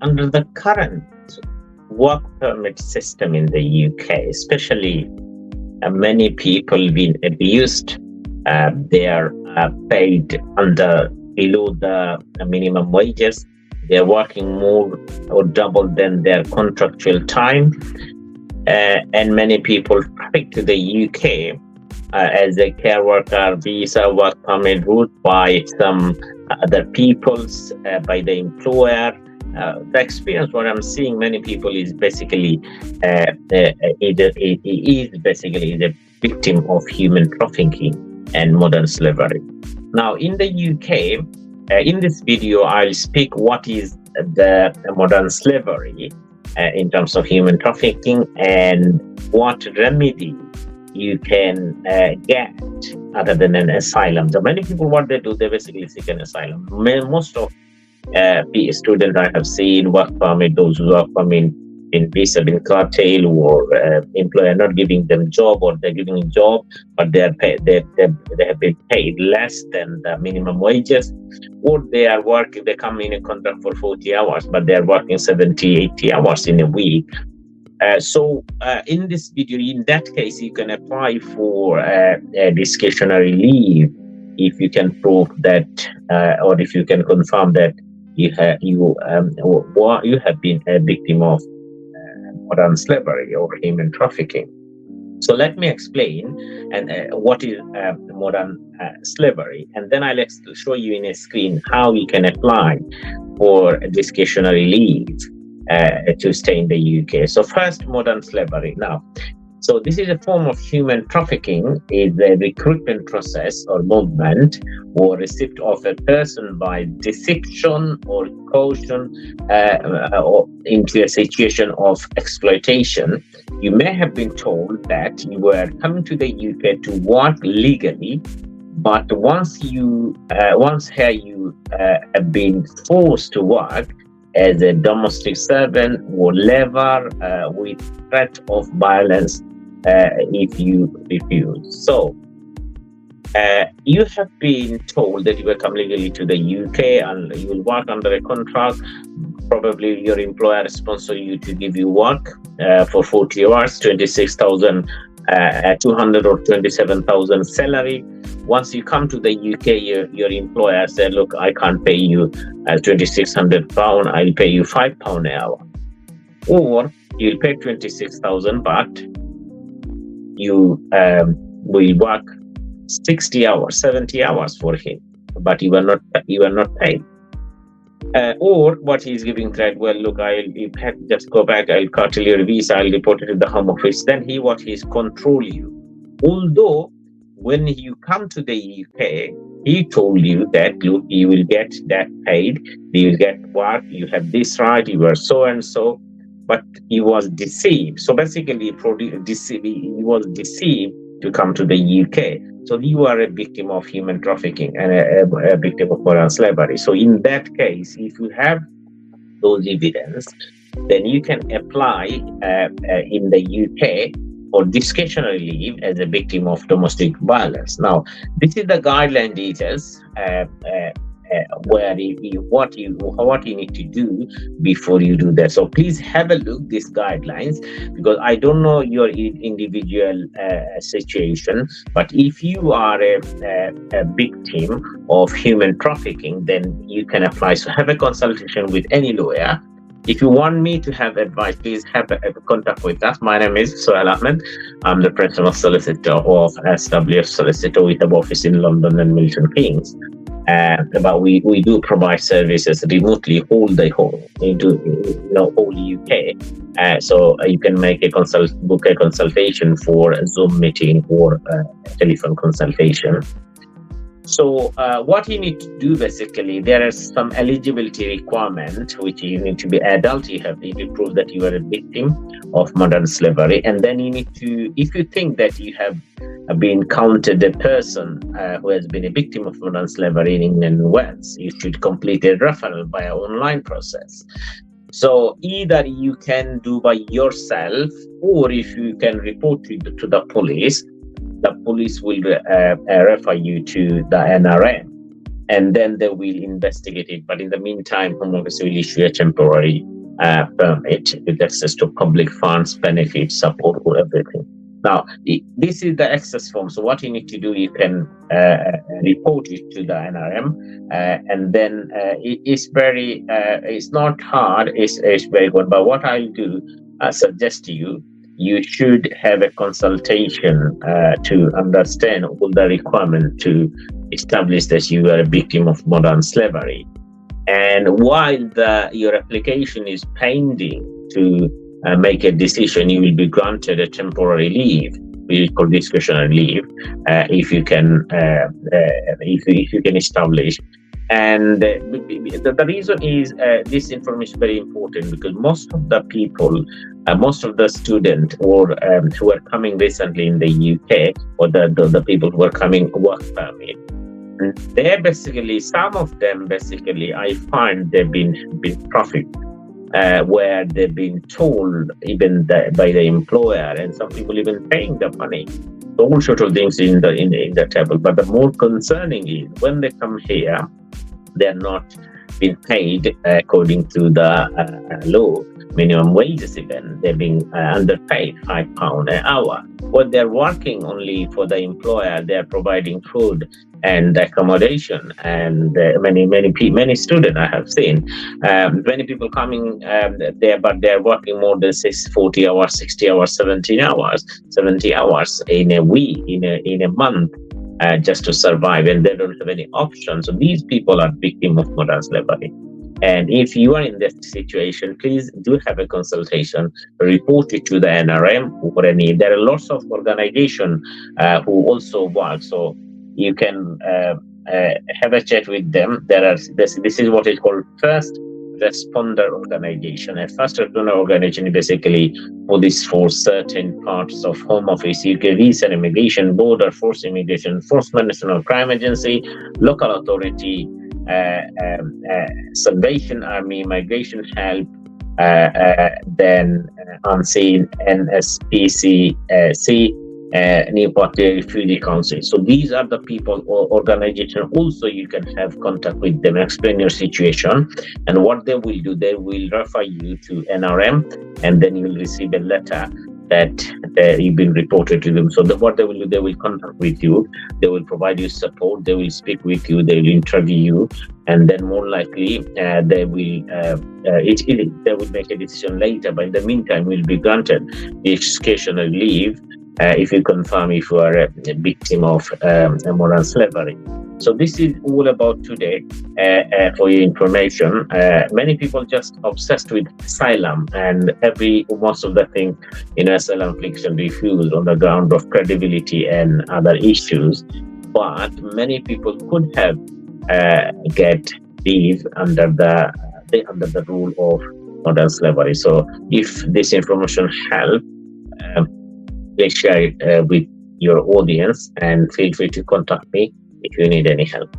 under the current work permit system in the UK, especially many people being abused. They are paid below the minimum wages. They are working more or double than their contractual time. And many people traffic to the UK as a care worker, visa, work permit route by some other people's, by the employer. The experience what I'm seeing many people is basically is a victim of human trafficking and modern slavery. Now in the UK, in this video I'll speak what is the modern slavery in terms of human trafficking and what remedy you can get other than an asylum. So many people, what they do, they basically seek an asylum. Most of students I have seen work permit, those who work permit in visa being curtailed or employer not giving them job, or they're giving a job but they are paid, they have been paid less than the minimum wages, or they are working, they come in a contract for 40 hours but they are working 70, 80 hours in a week. So in this video, in that case, you can apply for a discretionary leave if you can prove that, or if you can confirm that you have been a victim of modern slavery or human trafficking. So let me explain what is modern slavery, and then I'll show you in a screen how you can apply for a discretionary leave to stay in the UK. So first, modern slavery. Now, so this is a form of human trafficking, is a recruitment process or movement or receipt of a person by deception or coercion or into a situation of exploitation. You may have been told that you were coming to the UK to work legally, but once here you have been forced to work as a domestic servant or labor with threat of violence if you refuse. So you have been told that you will come legally to the UK and you will work under a contract. Probably your employer sponsor you to give you work for 40 hours, 26,200 or 27,000 salary. Once you come to the UK, your employer said, look, I can't pay you £2,600, I'll pay you £5 an hour. Or you'll pay 26,000, but you will work 60 hours, 70 hours for him, but you are not paid. Or what he's giving threat, well, look, you have to just go back, I'll curtail your visa, I'll report it to the Home Office. Then he's control you. Although when you come to the UK, he told you that, look, you will get that paid, you will get work, you have this right, you are so and so, but he was deceived. So basically, he was deceived to come to the UK. So you are a victim of human trafficking and a victim of modern slavery. So in that case, if you have those evidence, then you can apply in the UK for discretionary leave as a victim of domestic violence. Now, this is the guideline details where what you need to do before you do that. So please have a look these guidelines, because I don't know your individual situation, but if you are a victim of human trafficking, then you can apply. So have a consultation with any lawyer. If you want me to have advice, please have a contact with us. My name is Sohail Ahmed. I'm the principal solicitor of SWF Solicitor. We have office in London and Milton Keynes. But we do provide services remotely whole UK. So you can make book a consultation for a Zoom meeting or a telephone consultation. So what you need to do, basically, there are some eligibility requirement, which you need to be adult. You need to prove that you are a victim of modern slavery, and then you need to, if you think that you have been counted a person who has been a victim of modern slavery in England and Wales, you should complete a referral by an online process. So either you can do by yourself, or if you can report to the police, the police will refer you to the NRM, and then they will investigate it. But in the meantime, Home Office will issue a temporary permit with access to public funds, benefits, support, or everything. Now, this is the access form. So what you need to do, you can report it to the NRM, and then it's not hard. It's very good. But what I'll do, I suggest to you, you should have a consultation to understand all the requirements to establish that you are a victim of modern slavery. And while your application is pending to make a decision, you will be granted a temporary leave, we call discretionary leave, if you can establish. And the reason is this information is very important, because most of the people, most of the students or who are coming recently in the UK, or the people who are coming work permit, they're basically, some of them basically, I find they've been profit, where they've been told even by the employer, and some people even paying the money. All sorts of things in the table. But the more concerning is when they come here, they're not being paid according to the law, minimum wages even. They're being underpaid, £5 an hour. When they're working only for the employer, they're providing food and accommodation. And many students I have seen, many people coming there, but they're working more than 40 hours, 60 hours, 70 hours in a week, in a month. Just to survive, and they don't have any options. So these people are victims of modern slavery. And if you are in that situation, please do have a consultation, report it to the NRM or any. There are lots of organizations who also work, so you can have a chat with them. This is what is called first responder organization. A first responder organization is basically police force, certain parts of Home Office, UK Visa and Immigration, Border Force, Immigration Enforcement, National Crime Agency, Local Authority, Salvation Army, Migration Help, then Unseen, NSPCC, Newport Refugee Council. So these are the people or organization. Also, you can have contact with them, explain your situation, and what they will do, they will refer you to NRM, and then you will receive a letter that you've been reported to them. So what they will do, they will contact with you, they will provide you support, they will speak with you, they will interview you, and then more likely they will make a decision later. But in the meantime, will be granted discretionary leave if you confirm if you are a victim of modern slavery. So this is all about today for your information. Many people just obsessed with asylum, and most of the things in asylum application refused on the ground of credibility and other issues. But many people could have get leave under the rule of modern slavery. So if this information helps, please share it with your audience, and feel free to contact me if you need any help.